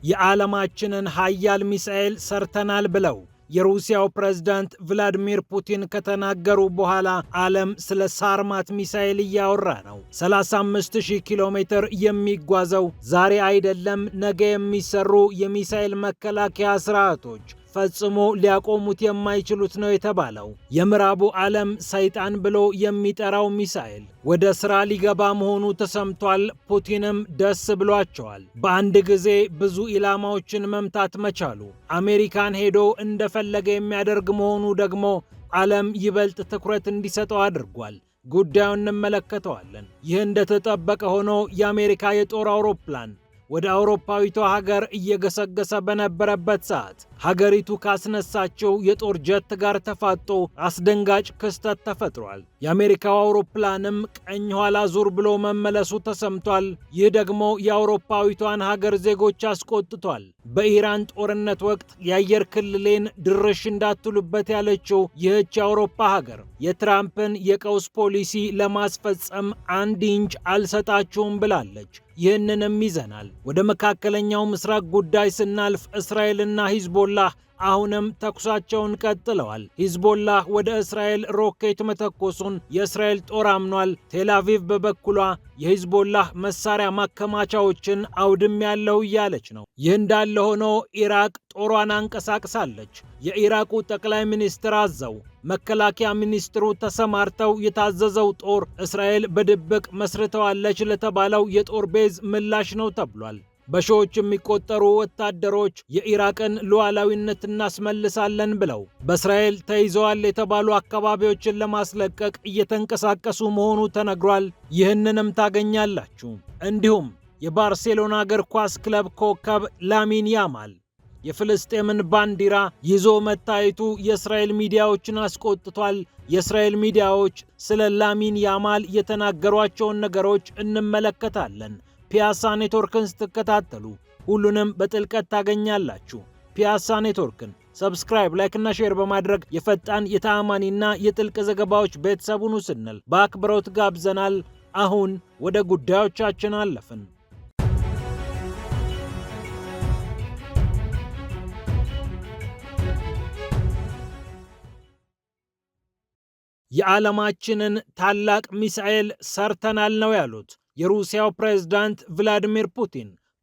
የዓለማችንን ኃያል ሚሳኤል ሰርተናል ብለው የሩሲያው ፕሬዝዳንት ቭላዲሚር ፑቲን ከተናገሩ በኋላ ዓለም ስለ ሳርማት ሚሳኤል እያወራ ነው። 35000 ኪሎ ሜትር የሚጓዘው ዛሬ አይደለም ነገ የሚሰሩ የሚሳኤል መከላከያ ስርዓቶች ፈጽሞ ሊያቆሙት የማይችሉት ነው የተባለው የምዕራቡ ዓለም ሰይጣን ብሎ የሚጠራው ሚሳኤል ወደ ሥራ ሊገባ መሆኑ ተሰምቷል። ፑቲንም ደስ ብሏቸዋል። በአንድ ጊዜ ብዙ ኢላማዎችን መምታት መቻሉ አሜሪካን ሄዶ እንደፈለገ የሚያደርግ መሆኑ ደግሞ ዓለም ይበልጥ ትኩረት እንዲሰጠው አድርጓል። ጉዳዩን እንመለከተዋለን። ይህ እንደተጠበቀ ሆኖ የአሜሪካ የጦር አውሮፕላን ወደ አውሮፓዊቷ ሀገር እየገሰገሰ በነበረበት ሰዓት ሀገሪቱ ካስነሳቸው የጦር ጀት ጋር ተፋጦ አስደንጋጭ ክስተት ተፈጥሯል። የአሜሪካው አውሮፕላንም ቀኝ ኋላ ዙር ብሎ መመለሱ ተሰምቷል። ይህ ደግሞ የአውሮፓዊቷን ሀገር ዜጎች አስቆጥቷል። በኢራን ጦርነት ወቅት የአየር ክልሌን ድርሽ እንዳትሉበት ያለችው ይህች የአውሮፓ ሀገር የትራምፕን የቀውስ ፖሊሲ ለማስፈጸም 1 ኢንች አልሰጣችሁም ብላለች። ይህንንም ይዘናል። ወደ መካከለኛው ምስራቅ ጉዳይ ስናልፍ እስራኤልና ሂዝቦላህ አሁንም ተኩሳቸውን ቀጥለዋል። ሂዝቦላህ ወደ እስራኤል ሮኬት መተኮሱን የእስራኤል ጦር አምኗል። ቴልአቪቭ በበኩሏ የሂዝቦላህ መሳሪያ ማከማቻዎችን አውድም ያለው እያለች ነው። ይህ እንዳለ ሆኖ ኢራቅ ጦሯን አንቀሳቅሳለች። የኢራቁ ጠቅላይ ሚኒስትር አዘው መከላከያ ሚኒስትሩ ተሰማርተው የታዘዘው ጦር እስራኤል በድብቅ መስርተዋለች ለተባለው የጦር ቤዝ ምላሽ ነው ተብሏል። በሺዎች የሚቆጠሩ ወታደሮች የኢራቅን ሉዓላዊነት እናስመልሳለን ብለው በእስራኤል ተይዘዋል የተባሉ አካባቢዎችን ለማስለቀቅ እየተንቀሳቀሱ መሆኑ ተነግሯል። ይህንንም ታገኛላችሁ። እንዲሁም የባርሴሎና እግር ኳስ ክለብ ኮከብ ላሚን ያማል የፍልስጤምን ባንዲራ ይዞ መታየቱ የእስራኤል ሚዲያዎችን አስቆጥቷል። የእስራኤል ሚዲያዎች ስለ ላሚን ያማል የተናገሯቸውን ነገሮች እንመለከታለን። ፒያሳ ኔትወርክን ስትከታተሉ ሁሉንም በጥልቀት ታገኛላችሁ። ፒያሳ ኔትወርክን ሰብስክራይብ፣ ላይክ እና ሼር በማድረግ የፈጣን የተአማኒና የጥልቅ ዘገባዎች ቤተሰቡን ስንል በአክብሮት ጋብዘናል። አሁን ወደ ጉዳዮቻችን አለፍን። የዓለማችንን ታላቅ ሚሳኤል ሰርተናል ነው ያሉት የሩሲያው ፕሬዝዳንት ቭላዲሚር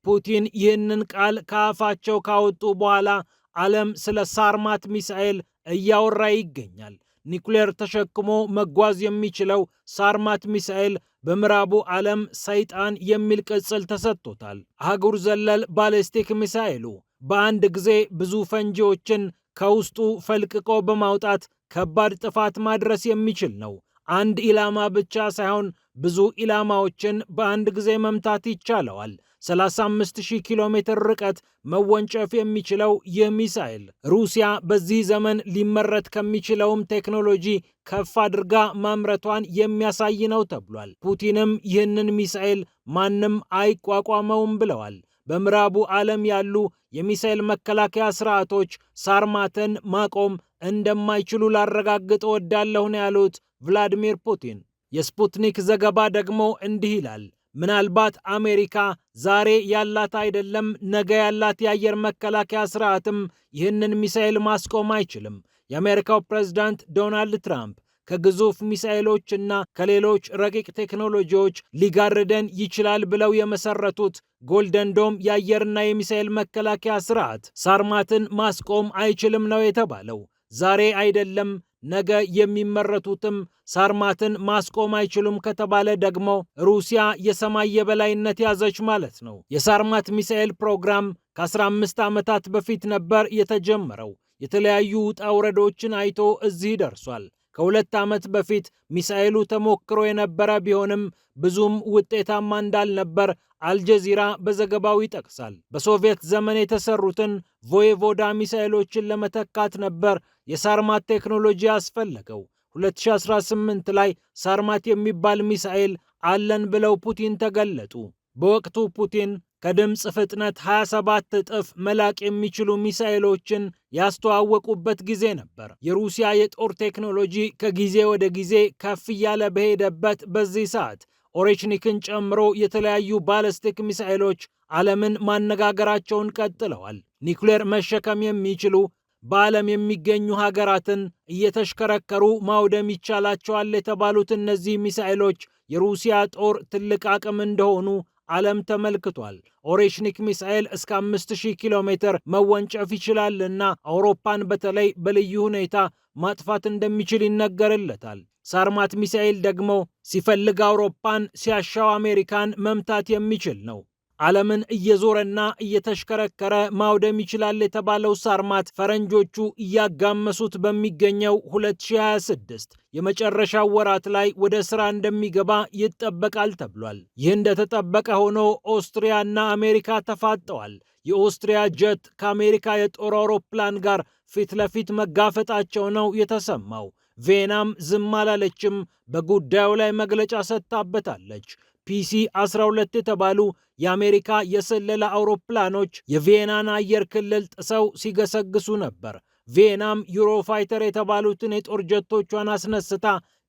ፑቲን ይህንን ቃል ከአፋቸው ካወጡ በኋላ ዓለም ስለ ሳርማት ሚሳኤል እያወራ ይገኛል። ኒኩሌር ተሸክሞ መጓዝ የሚችለው ሳርማት ሚሳኤል በምዕራቡ ዓለም ሰይጣን የሚል ቅጽል ተሰጥቶታል። አህጉር ዘለል ባሊስቲክ ሚሳኤሉ በአንድ ጊዜ ብዙ ፈንጂዎችን ከውስጡ ፈልቅቆ በማውጣት ከባድ ጥፋት ማድረስ የሚችል ነው። አንድ ኢላማ ብቻ ሳይሆን ብዙ ኢላማዎችን በአንድ ጊዜ መምታት ይቻለዋል። 35000 ኪሎ ሜትር ርቀት መወንጨፍ የሚችለው ይህ ሚሳኤል ሩሲያ በዚህ ዘመን ሊመረት ከሚችለውም ቴክኖሎጂ ከፍ አድርጋ ማምረቷን የሚያሳይ ነው ተብሏል። ፑቲንም ይህንን ሚሳኤል ማንም አይቋቋመውም ብለዋል። በምዕራቡ ዓለም ያሉ የሚሳኤል መከላከያ ስርዓቶች ሳርማትን ማቆም እንደማይችሉ ላረጋግጥ እወዳለሁ ነው ያሉት ቭላዲሚር ፑቲን። የስፑትኒክ ዘገባ ደግሞ እንዲህ ይላል። ምናልባት አሜሪካ ዛሬ ያላት አይደለም ነገ ያላት የአየር መከላከያ ስርዓትም ይህንን ሚሳኤል ማስቆም አይችልም። የአሜሪካው ፕሬዝዳንት ዶናልድ ትራምፕ ከግዙፍ ሚሳኤሎችና ከሌሎች ረቂቅ ቴክኖሎጂዎች ሊጋርደን ይችላል ብለው የመሰረቱት ጎልደን ዶም የአየርና የሚሳኤል መከላከያ ስርዓት ሳርማትን ማስቆም አይችልም ነው የተባለው። ዛሬ አይደለም ነገ የሚመረቱትም ሳርማትን ማስቆም አይችሉም ከተባለ ደግሞ ሩሲያ የሰማይ የበላይነት ያዘች ማለት ነው። የሳርማት ሚሳኤል ፕሮግራም ከ15 ዓመታት በፊት ነበር የተጀመረው። የተለያዩ ውጣ ውረዶችን አይቶ እዚህ ደርሷል። ከ2 ዓመት በፊት ሚሳኤሉ ተሞክሮ የነበረ ቢሆንም ብዙም ውጤታማ እንዳልነበር አልጀዚራ በዘገባው ይጠቅሳል። በሶቪየት ዘመን የተሰሩትን ቮዬቮዳ ሚሳኤሎችን ለመተካት ነበር የሳርማት ቴክኖሎጂ ያስፈለገው። 2018 ላይ ሳርማት የሚባል ሚሳኤል አለን ብለው ፑቲን ተገለጡ። በወቅቱ ፑቲን ከድምፅ ፍጥነት 27 እጥፍ መላቅ የሚችሉ ሚሳኤሎችን ያስተዋወቁበት ጊዜ ነበር። የሩሲያ የጦር ቴክኖሎጂ ከጊዜ ወደ ጊዜ ከፍ እያለ በሄደበት በዚህ ሰዓት ኦሬችኒክን ጨምሮ የተለያዩ ባለስቲክ ሚሳኤሎች ዓለምን ማነጋገራቸውን ቀጥለዋል። ኒውክሌር መሸከም የሚችሉ በዓለም የሚገኙ ሀገራትን እየተሽከረከሩ ማውደም ይቻላቸዋል የተባሉት እነዚህ ሚሳኤሎች የሩሲያ ጦር ትልቅ አቅም እንደሆኑ ዓለም ተመልክቷል። ኦሬሽኒክ ሚሳኤል እስከ 5000 ኪሎ ሜትር መወንጨፍ ይችላልና አውሮፓን በተለይ በልዩ ሁኔታ ማጥፋት እንደሚችል ይነገርለታል። ሳርማት ሚሳኤል ደግሞ ሲፈልግ አውሮፓን ሲያሻው አሜሪካን መምታት የሚችል ነው። ዓለምን እየዞረና እየተሽከረከረ ማውደም ይችላል የተባለው ሳርማት ፈረንጆቹ እያጋመሱት በሚገኘው 2026 የመጨረሻው ወራት ላይ ወደ ሥራ እንደሚገባ ይጠበቃል ተብሏል። ይህ እንደተጠበቀ ሆኖ ኦስትሪያና አሜሪካ ተፋጠዋል። የኦስትሪያ ጀት ከአሜሪካ የጦር አውሮፕላን ጋር ፊት ለፊት መጋፈጣቸው ነው የተሰማው። ቬናም ዝም አላለችም፣ በጉዳዩ ላይ መግለጫ ሰጥታበታለች። ፒሲ 12 የተባሉ የአሜሪካ የስለላ አውሮፕላኖች የቪየናን አየር ክልል ጥሰው ሲገሰግሱ ነበር። ቪየናም ዩሮፋይተር የተባሉትን የጦር ጀቶቿን አስነስታ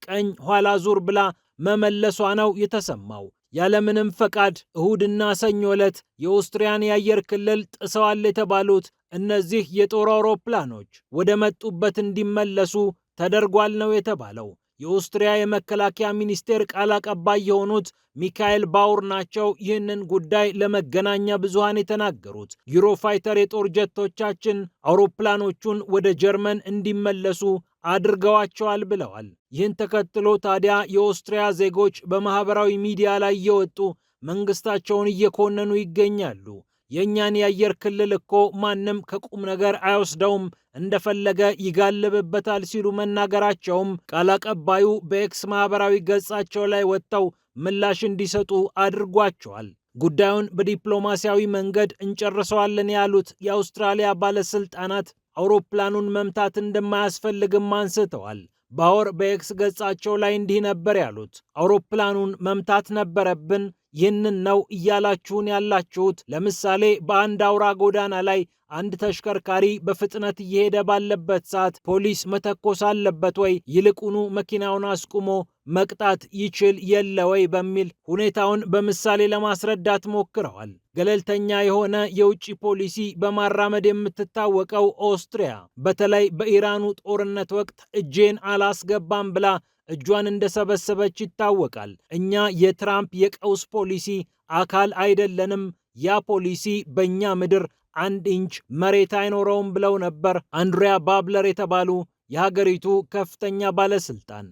ቀኝ ኋላ ዙር ብላ መመለሷ ነው የተሰማው። ያለምንም ፈቃድ እሁድና ሰኞ ዕለት የኦስትሪያን የአየር ክልል ጥሰዋል የተባሉት እነዚህ የጦር አውሮፕላኖች ወደ መጡበት እንዲመለሱ ተደርጓል ነው የተባለው። የኦስትሪያ የመከላከያ ሚኒስቴር ቃል አቀባይ የሆኑት ሚካኤል ባውር ናቸው ይህንን ጉዳይ ለመገናኛ ብዙሃን የተናገሩት። ዩሮፋይተር የጦር ጀቶቻችን አውሮፕላኖቹን ወደ ጀርመን እንዲመለሱ አድርገዋቸዋል ብለዋል። ይህን ተከትሎ ታዲያ የኦስትሪያ ዜጎች በማህበራዊ ሚዲያ ላይ እየወጡ መንግስታቸውን እየኮነኑ ይገኛሉ። የእኛን የአየር ክልል እኮ ማንም ከቁም ነገር አይወስደውም፣ እንደፈለገ ይጋልብበታል ሲሉ መናገራቸውም ቃል አቀባዩ በኤክስ ማህበራዊ ገጻቸው ላይ ወጥተው ምላሽ እንዲሰጡ አድርጓቸዋል። ጉዳዩን በዲፕሎማሲያዊ መንገድ እንጨርሰዋለን ያሉት የአውስትራሊያ ባለስልጣናት አውሮፕላኑን መምታት እንደማያስፈልግም አንስተዋል። ባወር በኤክስ ገጻቸው ላይ እንዲህ ነበር ያሉት። አውሮፕላኑን መምታት ነበረብን። ይህንን ነው እያላችሁን ያላችሁት? ለምሳሌ በአንድ አውራ ጎዳና ላይ አንድ ተሽከርካሪ በፍጥነት እየሄደ ባለበት ሰዓት ፖሊስ መተኮስ አለበት ወይ? ይልቁኑ መኪናውን አስቁሞ መቅጣት ይችል የለ ወይ? በሚል ሁኔታውን በምሳሌ ለማስረዳት ሞክረዋል። ገለልተኛ የሆነ የውጭ ፖሊሲ በማራመድ የምትታወቀው ኦስትሪያ በተለይ በኢራኑ ጦርነት ወቅት እጄን አላስገባም ብላ እጇን እንደሰበሰበች ይታወቃል። እኛ የትራምፕ የቀውስ ፖሊሲ አካል አይደለንም፣ ያ ፖሊሲ በእኛ ምድር 1 ኢንች መሬት አይኖረውም ብለው ነበር አንድሪያ ባብለር የተባሉ የሀገሪቱ ከፍተኛ ባለስልጣን።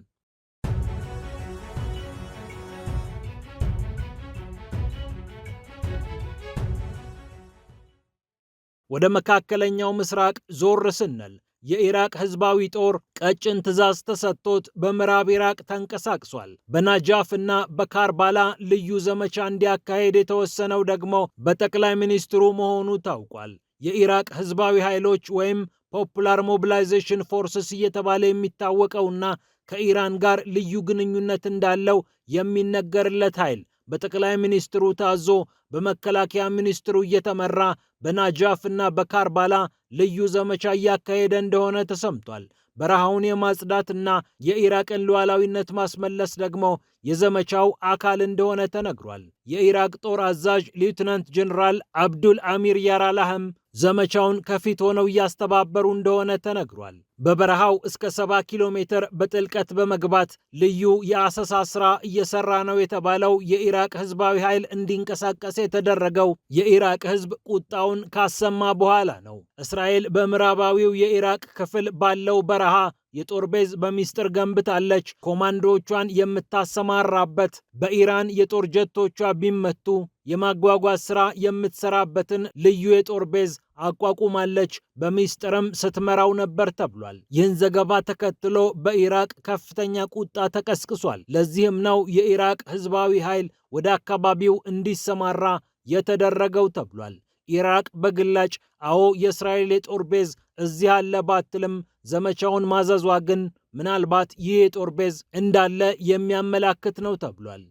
ወደ መካከለኛው ምስራቅ ዞር ስንል የኢራቅ ህዝባዊ ጦር ቀጭን ትዕዛዝ ተሰጥቶት በምዕራብ ኢራቅ ተንቀሳቅሷል። በናጃፍ እና በካርባላ ልዩ ዘመቻ እንዲያካሄድ የተወሰነው ደግሞ በጠቅላይ ሚኒስትሩ መሆኑ ታውቋል። የኢራቅ ህዝባዊ ኃይሎች ወይም ፖፑላር ሞቢላይዜሽን ፎርስስ እየተባለ የሚታወቀውና ከኢራን ጋር ልዩ ግንኙነት እንዳለው የሚነገርለት ኃይል በጠቅላይ ሚኒስትሩ ታዞ በመከላከያ ሚኒስትሩ እየተመራ በናጃፍ እና በካርባላ ልዩ ዘመቻ እያካሄደ እንደሆነ ተሰምቷል። በረሃውን የማጽዳትና የኢራቅን ሉዓላዊነት ማስመለስ ደግሞ የዘመቻው አካል እንደሆነ ተነግሯል። የኢራቅ ጦር አዛዥ ሌተናንት ጀነራል አብዱል አሚር ያራላህም ዘመቻውን ከፊት ሆነው እያስተባበሩ እንደሆነ ተነግሯል። በበረሃው እስከ 70 ኪሎ ሜትር በጥልቀት በመግባት ልዩ የአሰሳ ስራ እየሰራ ነው የተባለው የኢራቅ ህዝባዊ ኃይል እንዲንቀሳቀስ የተደረገው የኢራቅ ህዝብ ቁጣውን ካሰማ በኋላ ነው። እስራኤል በምዕራባዊው የኢራቅ ክፍል ባለው በረሃ የጦር ቤዝ በሚስጥር ገንብታለች። ኮማንዶዎቿን የምታሰማራበት በኢራን የጦር ጀቶቿ ቢመቱ የማጓጓዝ ሥራ የምትሰራበትን ልዩ የጦር ቤዝ አቋቁማለች። በሚስጥርም ስትመራው ነበር ተብሏል። ይህን ዘገባ ተከትሎ በኢራቅ ከፍተኛ ቁጣ ተቀስቅሷል። ለዚህም ነው የኢራቅ ህዝባዊ ኃይል ወደ አካባቢው እንዲሰማራ የተደረገው ተብሏል። ኢራቅ በግላጭ አዎ የእስራኤል የጦር ቤዝ እዚህ አለ ባትልም ዘመቻውን ማዘዟ ግን ምናልባት ይህ የጦር ቤዝ እንዳለ የሚያመላክት ነው ተብሏል።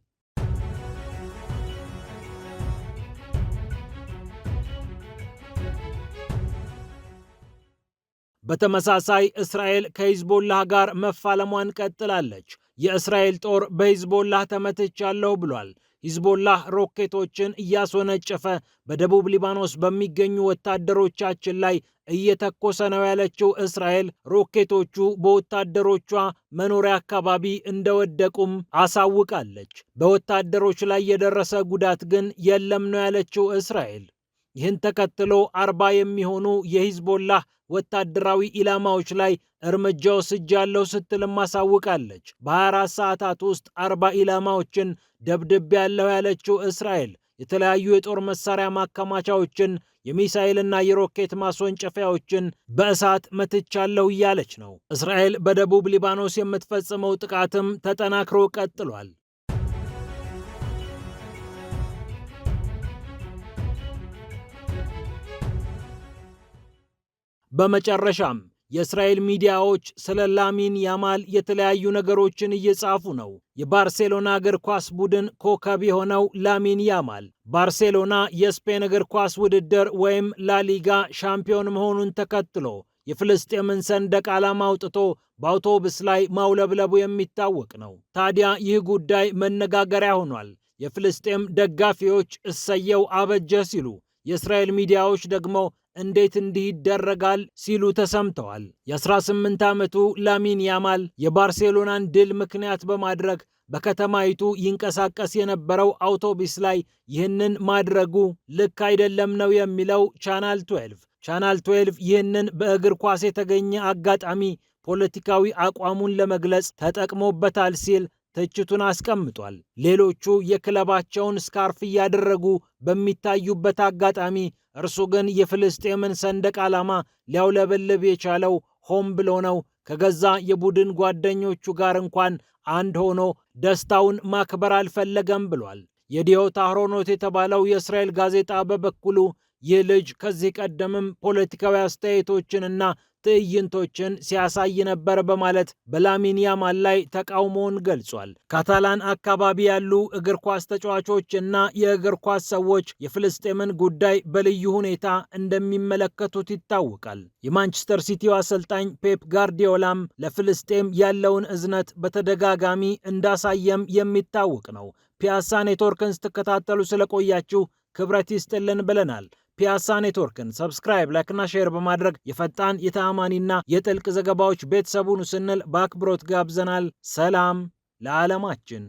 በተመሳሳይ እስራኤል ከሂዝቦላህ ጋር መፋለሟን ቀጥላለች። የእስራኤል ጦር በሂዝቦላህ ተመትቻለሁ ብሏል። ሂዝቦላህ ሮኬቶችን እያስወነጨፈ በደቡብ ሊባኖስ በሚገኙ ወታደሮቻችን ላይ እየተኮሰ ነው ያለችው እስራኤል ሮኬቶቹ በወታደሮቿ መኖሪያ አካባቢ እንደወደቁም አሳውቃለች። በወታደሮች ላይ የደረሰ ጉዳት ግን የለም ነው ያለችው እስራኤል። ይህን ተከትሎ 40 የሚሆኑ የሂዝቦላህ ወታደራዊ ኢላማዎች ላይ እርምጃ ወስጃለሁ ስትልም አሳውቃለች። በ24 ሰዓታት ውስጥ 40 ኢላማዎችን ደብድቤያለሁ ያለችው እስራኤል የተለያዩ የጦር መሳሪያ ማከማቻዎችን፣ የሚሳኤልና የሮኬት ማስወንጨፊያዎችን በእሳት መትቻለሁ እያለች ነው። እስራኤል በደቡብ ሊባኖስ የምትፈጽመው ጥቃትም ተጠናክሮ ቀጥሏል። በመጨረሻም የእስራኤል ሚዲያዎች ስለ ላሚን ያማል የተለያዩ ነገሮችን እየጻፉ ነው። የባርሴሎና እግር ኳስ ቡድን ኮከብ የሆነው ላሚን ያማል ባርሴሎና የስፔን እግር ኳስ ውድድር ወይም ላሊጋ ሻምፒዮን መሆኑን ተከትሎ የፍልስጤምን ሰንደቅ ዓላማ አውጥቶ በአውቶቡስ ላይ ማውለብለቡ የሚታወቅ ነው። ታዲያ ይህ ጉዳይ መነጋገሪያ ሆኗል። የፍልስጤም ደጋፊዎች እሰየው አበጀ ሲሉ፣ የእስራኤል ሚዲያዎች ደግሞ እንዴት እንዲህ ይደረጋል ሲሉ ተሰምተዋል። የ18 ዓመቱ ላሚን ያማል የባርሴሎናን ድል ምክንያት በማድረግ በከተማይቱ ይንቀሳቀስ የነበረው አውቶቡስ ላይ ይህንን ማድረጉ ልክ አይደለም ነው የሚለው ቻናል 12። ቻናል 12 ይህንን በእግር ኳስ የተገኘ አጋጣሚ ፖለቲካዊ አቋሙን ለመግለጽ ተጠቅሞበታል ሲል ትችቱን አስቀምጧል። ሌሎቹ የክለባቸውን ስካርፍ እያደረጉ በሚታዩበት አጋጣሚ እርሱ ግን የፍልስጤምን ሰንደቅ ዓላማ ሊያውለበልብ የቻለው ሆን ብሎ ነው። ከገዛ የቡድን ጓደኞቹ ጋር እንኳን አንድ ሆኖ ደስታውን ማክበር አልፈለገም ብሏል። የዲዮት አህሮኖት የተባለው የእስራኤል ጋዜጣ በበኩሉ ይህ ልጅ ከዚህ ቀደምም ፖለቲካዊ አስተያየቶችንና ትዕይንቶችን ሲያሳይ ነበር በማለት በላሚን ያማል ላይ ተቃውሞውን ገልጿል። ካታላን አካባቢ ያሉ እግር ኳስ ተጫዋቾች እና የእግር ኳስ ሰዎች የፍልስጤምን ጉዳይ በልዩ ሁኔታ እንደሚመለከቱት ይታወቃል። የማንቸስተር ሲቲው አሰልጣኝ ፔፕ ጋርዲዮላም ለፍልስጤም ያለውን እዝነት በተደጋጋሚ እንዳሳየም የሚታወቅ ነው። ፒያሳ ኔትወርክን ስትከታተሉ ስለቆያችሁ ክብረት ይስጥልን ብለናል። ፒያሳ ኔትወርክን ሰብስክራይብ፣ ላይክና ሼር በማድረግ የፈጣን የተአማኒና የጥልቅ ዘገባዎች ቤተሰቡን ስንል በአክብሮት ጋብዘናል። ሰላም ለዓለማችን።